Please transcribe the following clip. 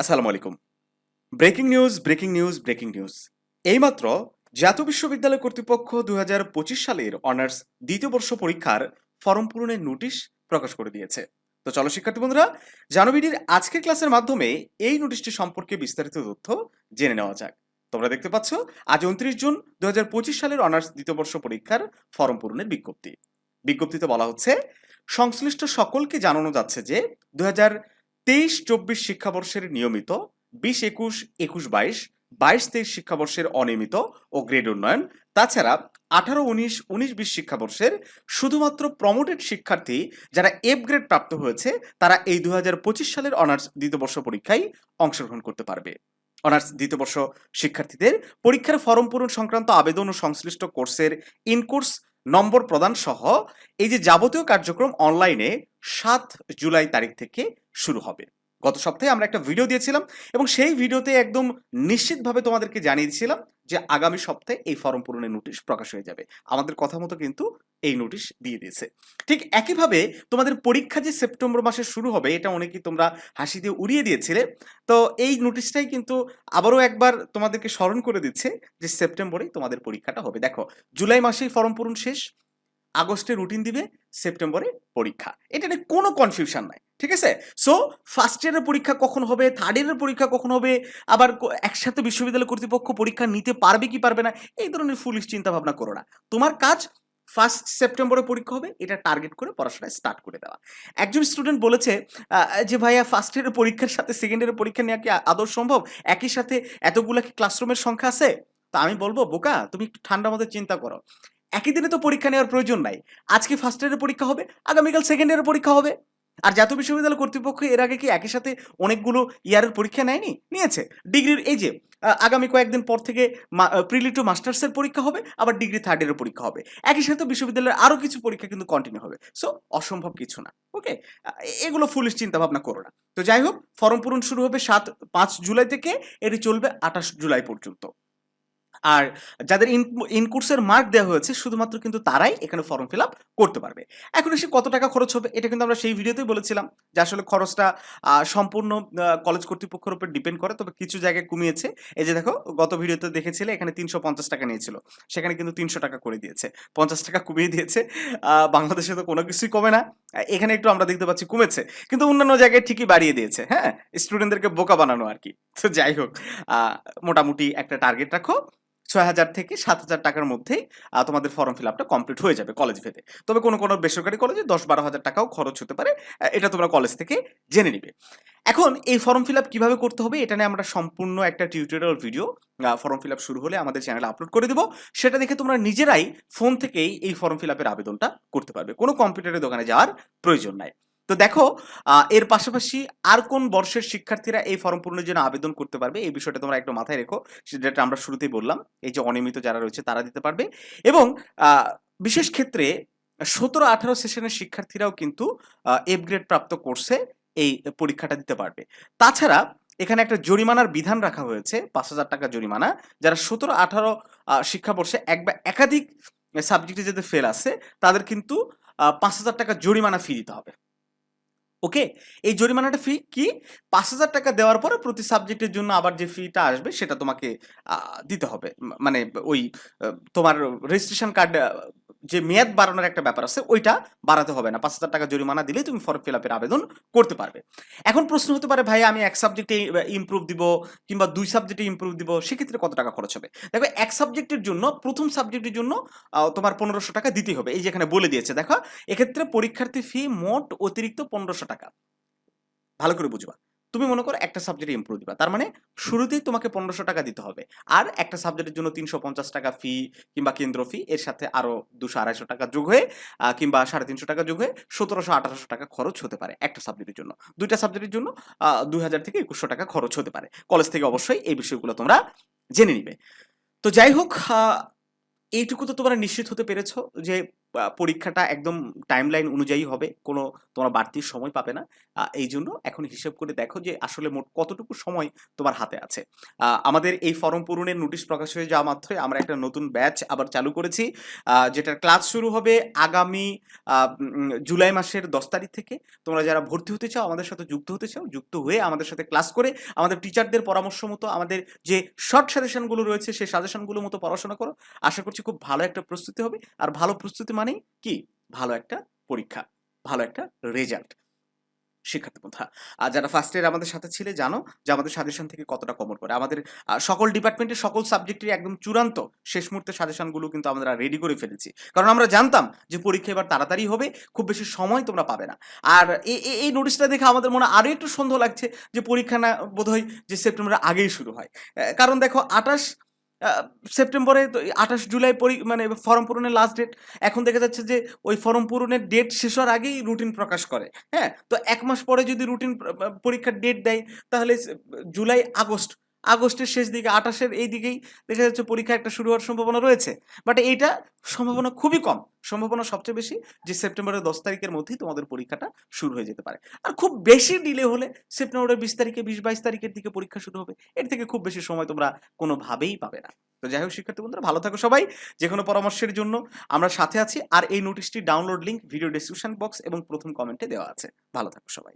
আসসালামু আলাইকুম। Breaking news. এইমাত্র জাতীয় বিশ্ববিদ্যালয় কর্তৃপক্ষ ২০২৫ সালের অনার্স দ্বিতীয় বর্ষ পরীক্ষার ফরম পূরণের নোটিশ প্রকাশ করে দিয়েছে। তো চলো শিক্ষার্থী বন্ধুরা, জানুবিডির আজকের ক্লাসের মাধ্যমে এই নোটিশটি সম্পর্কে বিস্তারিত তথ্য জেনে নেওয়া যাক। তোমরা দেখতে পাচ্ছ আজ ২৯ জুন ২০২৫ সালের অনার্স দ্বিতীয় বর্ষ পরীক্ষার ফরম পূরণের বিজ্ঞপ্তি। বিজ্ঞপ্তিতে বলা হচ্ছে, সংশ্লিষ্ট সকলকে জানানো যাচ্ছে যে ২০২৩-২৪ শিক্ষাবর্ষের নিয়মিত ২০-২১, ২১-২২, ২২-২৩ শিক্ষাবর্ষের অনিয়মিত ও গ্রেড উন্নয়ন, তাছাড়া ১৮-১৯, ১৯-২০ শিক্ষাবর্ষের শুধুমাত্র প্রমোটেড শিক্ষার্থী যারা এফ গ্রেড প্রাপ্ত হয়েছে তারা এই ২০২৫ সালের অনার্স দ্বিতীয় বর্ষ পরীক্ষায় অংশগ্রহণ করতে পারবে। অনার্স দ্বিতীয় বর্ষ শিক্ষার্থীদের পরীক্ষার ফরম পূরণ সংক্রান্ত আবেদন ও সংশ্লিষ্ট কোর্সের ইনকোর্স নম্বর প্রদান সহ এই যে যাবতীয় কার্যক্রম অনলাইনে ৭ জুলাই তারিখ থেকে শুরু হবে। গত সপ্তাহে আমরা একটা ভিডিও দিয়েছিলাম এবং সেই ভিডিওতে একদম নিশ্চিতভাবে তোমাদেরকে জানিয়ে দিয়েছিলাম যে আগামী সপ্তাহে এই ফরম পূরণের নোটিশ প্রকাশ হয়ে যাবে। আমাদের কথা মতো কিন্তু এই নোটিশ দিয়ে দিয়েছে। ঠিক একইভাবে তোমাদের পরীক্ষা যে সেপ্টেম্বর মাসে শুরু হবে, এটা অনেকেই তোমরা হাসি দিয়ে উড়িয়ে দিয়েছিলে। তো এই নোটিশটাই কিন্তু আবারও একবার তোমাদেরকে স্মরণ করে দিচ্ছে যে সেপ্টেম্বরেই তোমাদের পরীক্ষাটা হবে। দেখো, জুলাই মাসেই ফরম পূরণ শেষ, আগস্টে রুটিন দিবে, সেপ্টেম্বরে পরীক্ষা। এটা নিয়ে কোনো কনফিউশন নাই, ঠিক আছে? সো ফার্স্ট ইয়ারের পরীক্ষা কখন হবে, থার্ড ইয়ারের পরীক্ষা কখন হবে, আবার একসাথে বিশ্ববিদ্যালয় কর্তৃপক্ষ পরীক্ষা নিতে পারবে কি পারবে না, এই ধরনের ফুলিশ চিন্তা ভাবনা করো না। তোমার কাজ ফার্স্ট সেপ্টেম্বরে পরীক্ষা হবে, এটা টার্গেট করে পড়াশোনা স্টার্ট করে দেওয়া। একজন স্টুডেন্ট বলেছে যে ভাইয়া ফার্স্ট ইয়ারের পরীক্ষার সাথে সেকেন্ড ইয়ারের পরীক্ষা নেওয়া কি আদৌ সম্ভব? একই সাথে এতগুলা কি ক্লাসরুমের সংখ্যা আছে? তো আমি বলবো, বোকা, তুমি একটু ঠান্ডা মাথায় চিন্তা করো। একই দিনে তো পরীক্ষা নেওয়ার প্রয়োজন নাই। আজকে ফার্স্ট ইয়ারের পরীক্ষা হবে, আগামীকাল সেকেন্ড ইয়ারের পরীক্ষা হবে। আর জাতীয় বিশ্ববিদ্যালয় কর্তৃপক্ষ এর আগে কি একই সাথে অনেকগুলো ইয়ারের পরীক্ষা নেয়নি? নিয়েছে। ডিগ্রির এই যে আগামী কয়েকদিন পর থেকে প্রিলি টু মাস্টার্সের পরীক্ষা হবে, আবার ডিগ্রি থার্ড ইয়ারের পরীক্ষা হবে। একই সাথে বিশ্ববিদ্যালয়ের আরো কিছু পরীক্ষা কিন্তু কন্টিনিউ হবে। সো অসম্ভব কিছু না। ওকে, এগুলো ফুলিশ চিন্তা ভাবনা করো না। তো যাই হোক, ফর্ম পূরণ শুরু হবে ৫ জুলাই থেকে, এটি চলবে ২৮ জুলাই পর্যন্ত। আর যাদের ইনকোর্সের মার্ক দেওয়া হয়েছে শুধুমাত্র কিন্তু তারাই এখানে ফর্ম ফিল আপ করতে পারবে। এখন এসে কত টাকা খরচ হবে, এটা কিন্তু আমরা সেই ভিডিওতেই বলেছিলাম যে আসলে খরচটা সম্পূর্ণ কলেজ কর্তৃপক্ষের উপর ডিপেন্ড করে, তবে কিছু জায়গায় কমিয়েছে। এই যে দেখো, গত ভিডিওতে দেখেছিলে এখানে ৩৫০ টাকা নিয়েছিল, সেখানে কিন্তু ৩০০ টাকা করে দিয়েছে, ৫০ টাকা কমিয়ে দিয়েছে। বাংলাদেশে তো কোনো কিছুই কমে না, এখানে একটু আমরা দেখতে পাচ্ছি কমেছে, কিন্তু অন্যান্য জায়গায় ঠিকই বাড়িয়ে দিয়েছে। হ্যাঁ, স্টুডেন্টদেরকে বোকা বানানো আর কি। তো যাই হোক, মোটামুটি একটা টার্গেট রাখো, ৬,০০০ থেকে ৭,০০০ টাকার মধ্যেই তোমাদের ফর্ম ফিল আপটা কমপ্লিট হয়ে যাবে কলেজ ভেদে। তবে কোনো বেসরকারি কলেজে ১০-১২ হাজার টাকাও খরচ হতে পারে। এটা তোমরা কলেজ থেকে জেনে নিবে। এখন এই ফর্ম ফিল আপ কিভাবে করতে হবে এটা নিয়ে আমরা সম্পূর্ণ একটা tutorial video form fill up শুরু হলে আমাদের চ্যানেলে আপলোড করে দেব। সেটা দেখে তোমরা নিজেরাই ফোন থেকেই এই ফর্ম ফিল আপের আবেদনটা করতে পারবে। কোনো কম্পিউটারের দোকানে যাওয়ার প্রয়োজন নাই। তো দেখো, এর পাশাপাশি আর কোন বর্ষের শিক্ষার্থীরা এই ফর্ম পূরণের জন্য আবেদন করতে পারবে, এই বিষয়টা তোমরা একটু মাথায় রেখো। যেটা আমরা শুরুতেই বললাম, এই যে অনিয়মিত যারা রয়েছে তারা দিতে পারবে, এবং বিশেষ ক্ষেত্রে ১৭-১৮ সেশনের শিক্ষার্থীরাও কিন্তু এফ গ্রেড প্রাপ্ত কোর্সে এই পরীক্ষাটা দিতে পারবে। তাছাড়া এখানে একটা জরিমানার বিধান রাখা হয়েছে, ৫,০০০ টাকা জরিমানা। যারা ১৭-১৮ শিক্ষাবর্ষে এক বা একাধিক সাবজেক্টে যাদের ফেল আছে তাদের কিন্তু ৫,০০০ টাকা জরিমানা ফি দিতে হবে। ওকে, এই জরিমানাটা ফি কি, ৫,০০০ টাকা দেওয়ার পরে প্রতি সাবজেক্টের জন্য আবার যে ফিটা আসবে সেটা তোমাকে দিতে হবে। মানে ওই তোমার রেজিস্ট্রেশন কার্ড যে মেয়াদ বাড়ানোর একটা ব্যাপার আছে, ওইটা বাড়াতে হবে না। ৫,০০০ টাকা জরিমানা দিলেই তুমি ফর্ম ফিল আপের আবেদন করতে পারবে। এখন প্রশ্ন হতে পারে, ভাই আমি এক সাবজেক্টে ইমপ্রুভ দিব কিংবা ২ সাবজেক্টে ইমপ্রুভ দিব, সেক্ষেত্রে কত টাকা খরচ হবে? দেখো, এক সাবজেক্টের জন্য, প্রথম সাবজেক্টের জন্য তোমার ১৫০০ টাকা দিতে হবে। এই যে এখানে বলে দিয়েছে, দেখো এক্ষেত্রে পরীক্ষার্থী ফি মোট অতিরিক্ত ১৫০০ টাকা। ভালো করে বুঝবা। তুমি মনে করো একটা সাবজেক্টে ইমপ্রুভ দিবা, তার মানে শুরুতেই তোমাকে ১৫০০ টাকা দিতে হবে। আর একটা সাবজেক্টের জন্য ৩৫০ টাকা ফি কিংবা কেন্দ্র ফি, এর সাথে আরো ২০০-২৫০ টাকা যোগ হয়ে কিংবা ৩৫০ টাকা যোগ হয়ে ১৭০০-১৮০০ টাকা খরচ হতে পারে একটা সাবজেক্টের জন্য। ২টা সাবজেক্টের জন্য ২,০০০ থেকে ২১০০ টাকা খরচ হতে পারে। কলেজ থেকে অবশ্যই এই বিষয়গুলো তোমরা জেনে নিবে। তো যাই হোক, এইটুকু তো তোমরা নিশ্চিত হতে পেরেছো যে পরীক্ষাটা একদম টাইমলাইন অনুযায়ী হবে, কোনো তোমরা বাড়তি সময় পাবে না। এই জন্য এখন হিসেব করে দেখো যে আসলে মোট কতটুকু সময় তোমার হাতে আছে। আমাদের এই ফর্ম পূরণের নোটিশ প্রকাশ হয়ে যাওয়া মাত্রই আমরা একটা নতুন ব্যাচ আবার চালু করেছি, যেটার ক্লাস শুরু হবে আগামী জুলাই মাসের 10 তারিখ থেকে। তোমরা যারা ভর্তি হতে চাও, আমাদের সাথে যুক্ত হতে চাও, যুক্ত হয়ে আমাদের সাথে ক্লাস করে আমাদের টিচারদের পরামর্শ মতো আমাদের যে শর্ট সাজেশনগুলো রয়েছে সেই সাজেশনগুলো মতো পড়াশোনা করো। আশা করছি খুব ভালো একটা প্রস্তুতি হবে। আর ভালো প্রস্তুতি মানেই কি? ভালো একটা পরীক্ষা, ভালো একটা রেজাল্ট। শিক্ষার্থী বন্ধুরা, আর যারা ফার্স্ট ইয়ার আমাদের সাথে ছিলে জানো যে আমাদের সাজেশন থেকে কতটা কমন করে। আমাদের সকল ডিপার্টমেন্টের সকল সাবজেক্টের একদম চূড়ান্ত শেষ মুহূর্তে সাজেশনগুলো কিন্তু আমরা রেডি করে ফেলেছি, কারণ আমরা জানতাম যে পরীক্ষা এবার তাড়াতাড়ি হবে, খুব বেশি সময় তোমরা পাবে না। আর এই নোটিশটা দেখে আমাদের মনে আরো একটু সন্দেহ লাগছে যে পরীক্ষা না বোধহয় যে সেপ্টেম্বরের আগেই শুরু হয়। কারণ দেখো 28 সেপ্টেম্বরে তো 28 জুলাই মানে ফর্ম পূরণের লাস্ট ডেট। এখন দেখা যাচ্ছে যে ওই ফর্ম পূরণের ডেট শেষ হওয়ার আগেই রুটিন প্রকাশ করে। হ্যাঁ, তো 1 মাস পরে যদি রুটিন পরীক্ষার ডেট দেয়, তাহলে জুলাই আগস্টের শেষ দিকে 28 এর এই দিকেই দেখা যাচ্ছে পরীক্ষা একটা শুরু হওয়ার সম্ভাবনা রয়েছে। বাট এইটা সম্ভাবনা খুবই কম। সম্ভাবনা সবচেয়ে বেশি যে সেপ্টেম্বরের 10 তারিখের মধ্যেই তোমাদের পরীক্ষাটা শুরু হয়ে যেতে পারে। আর খুব বেশি ডিলে হলে সেপ্টেম্বরের 20 তারিখে 20-22 তারিখের দিকে পরীক্ষা শুরু হবে। এর থেকে খুব বেশি সময় তোমরা কোনোভাবেই পাবে না। তো যাই হোক শিক্ষার্থী বন্ধুরা, ভালো থাকো সবাই। যেকোনো পরামর্শের জন্য আমরা সাথে আছি। আর এই নোটিশটির download link video description box এবং প্রথম কমেন্টে দেওয়া আছে। ভালো থাকো সবাই।